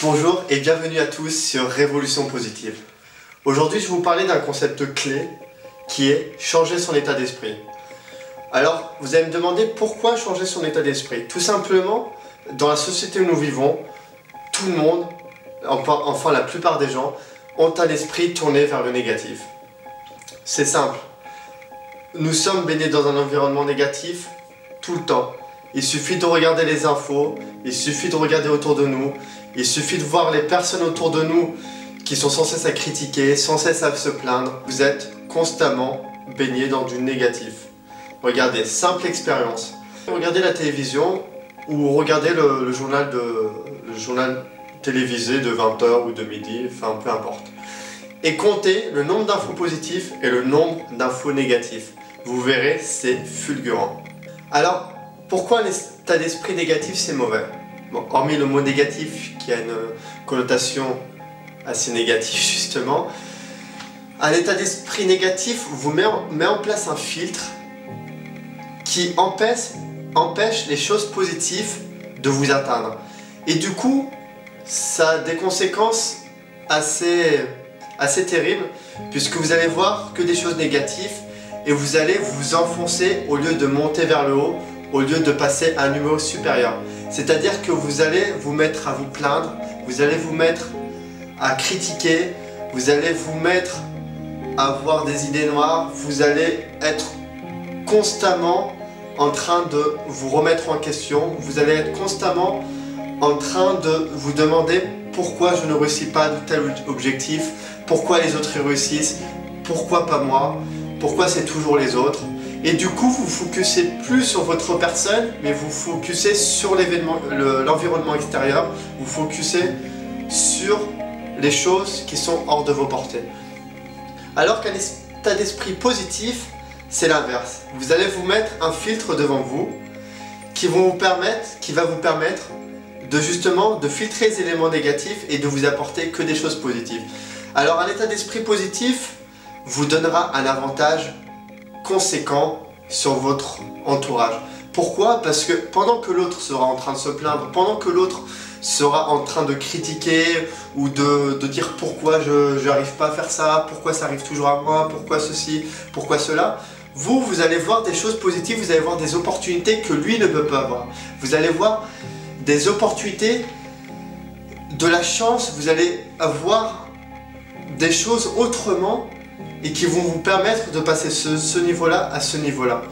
Bonjour et bienvenue à tous sur Révolution Positive. Aujourd'hui, je vais vous parler d'un concept clé qui est changer son état d'esprit. Alors, vous allez me demander pourquoi changer son état d'esprit. Tout simplement, dans la société où nous vivons, tout le monde, enfin la plupart des gens, ont un esprit tourné vers le négatif. C'est simple. Nous sommes baignés dans un environnement négatif tout le temps. Il suffit de regarder les infos, il suffit de regarder autour de nous, il suffit de voir les personnes autour de nous qui sont sans cesse à critiquer, sans cesse à se plaindre. Vous êtes constamment baignés dans du négatif. Regardez, simple expérience. Regardez la télévision ou regardez le journal télévisé de 20h ou de midi, enfin peu importe. Et comptez le nombre d'infos positives et le nombre d'infos négatives. Vous verrez, c'est fulgurant. Alors, pourquoi un état d'esprit négatif c'est mauvais? Bon, hormis le mot négatif qui a une connotation assez négative justement, un état d'esprit négatif vous met en place un filtre qui empêche les choses positives de vous atteindre. Et du coup, ça a des conséquences assez terribles puisque vous allez voir que des choses négatives et vous allez vous enfoncer au lieu de monter vers le haut, au lieu de passer à un niveau supérieur. C'est-à-dire que vous allez vous mettre à vous plaindre, vous allez vous mettre à critiquer, vous allez vous mettre à avoir des idées noires, vous allez être constamment en train de vous remettre en question, vous allez être constamment en train de vous demander pourquoi je ne réussis pas de tel objectif, pourquoi les autres y réussissent, pourquoi pas moi, pourquoi c'est toujours les autres. Et du coup, vous ne focussez plus sur votre personne, mais vous focussez sur l'environnement extérieur, vous focussez sur les choses qui sont hors de vos portées. Alors qu'un état d'esprit positif, c'est l'inverse. Vous allez vous mettre un filtre devant vous qui va vous permettre de justement de filtrer les éléments négatifs et de vous apporter que des choses positives. Alors un état d'esprit positif vous donnera un avantage conséquent sur votre entourage. Pourquoi? Parce que pendant que l'autre sera en train de se plaindre, pendant que l'autre sera en train de critiquer ou de dire pourquoi je n'arrive pas à faire ça, pourquoi ça arrive toujours à moi, pourquoi ceci, pourquoi cela, vous allez voir des choses positives, vous allez voir des opportunités que lui ne peut pas avoir. Vous allez voir des opportunités, de la chance, vous allez avoir des choses autrement et qui vont vous permettre de passer ce niveau-là à ce niveau-là.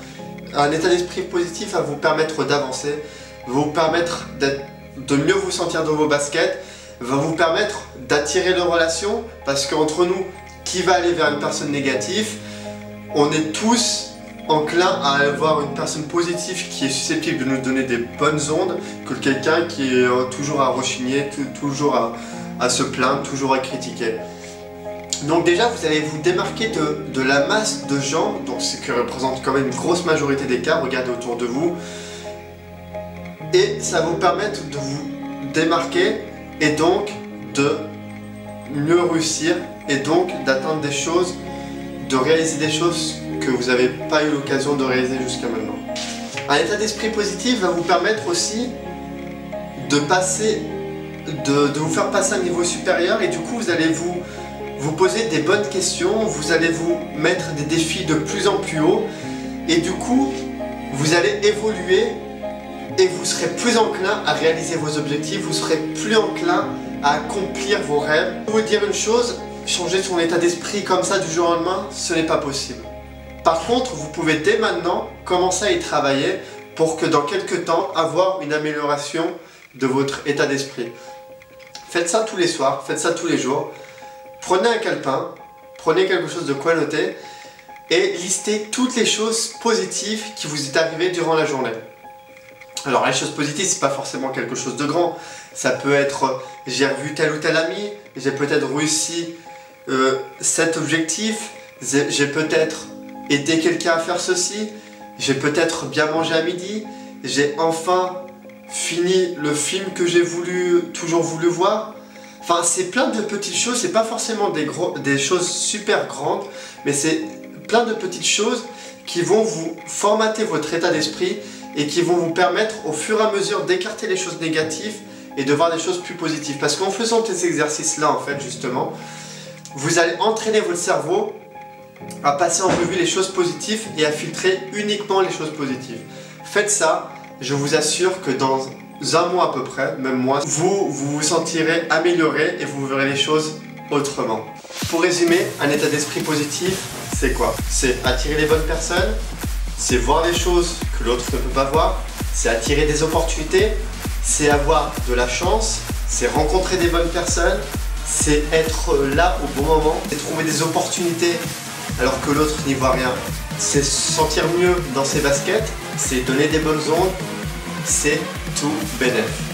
Un état d'esprit positif va vous permettre d'avancer, va vous permettre de mieux vous sentir dans vos baskets, va vous permettre d'attirer les relations, parce qu'entre nous, qui va aller vers une personne négative, on est tous enclins à avoir une personne positive qui est susceptible de nous donner des bonnes ondes, que quelqu'un qui est toujours à rechigner, toujours à se plaindre, toujours à critiquer. Donc déjà, vous allez vous démarquer de la masse de gens, donc ce qui représente quand même une grosse majorité des cas, regardez autour de vous, et ça va vous permettre de vous démarquer et donc de mieux réussir et donc d'atteindre des choses, de réaliser des choses que vous n'avez pas eu l'occasion de réaliser jusqu'à maintenant. Un état d'esprit positif va vous permettre aussi de vous faire passer à un niveau supérieur et du coup vous allez vous poser des bonnes questions, vous allez vous mettre des défis de plus en plus haut et du coup vous allez évoluer et vous serez plus enclin à réaliser vos objectifs, vous serez plus enclin à accomplir vos rêves. Je vais vous dire une chose, changer son état d'esprit comme ça du jour au lendemain, ce n'est pas possible. Par contre, vous pouvez dès maintenant commencer à y travailler pour que dans quelques temps, avoir une amélioration de votre état d'esprit. Faites ça tous les soirs, faites ça tous les jours. Prenez un calepin, prenez quelque chose de quoi noter et listez toutes les choses positives qui vous est arrivées durant la journée. Alors les choses positives, c'est pas forcément quelque chose de grand. Ça peut être j'ai revu tel ou tel ami, j'ai peut-être réussi cet objectif, j'ai peut-être aidé quelqu'un à faire ceci, j'ai peut-être bien mangé à midi, j'ai enfin fini le film que j'ai toujours voulu voir. Enfin, c'est plein de petites choses, c'est pas forcément des choses super grandes, mais c'est plein de petites choses qui vont vous formater votre état d'esprit et qui vont vous permettre au fur et à mesure d'écarter les choses négatives et de voir des choses plus positives. Parce qu'en faisant ces exercices-là, en fait, justement, vous allez entraîner votre cerveau à passer en revue les choses positives et à filtrer uniquement les choses positives. Faites ça, je vous assure que dans un mois à peu près, même moi, vous vous sentirez amélioré et vous verrez les choses autrement. Pour résumer, un état d'esprit positif, c'est quoi? C'est attirer les bonnes personnes, c'est voir les choses que l'autre ne peut pas voir, c'est attirer des opportunités, c'est avoir de la chance, c'est rencontrer des bonnes personnes, c'est être là au bon moment, c'est trouver des opportunités alors que l'autre n'y voit rien, c'est se sentir mieux dans ses baskets, c'est donner des bonnes ondes, c'est tout bénef.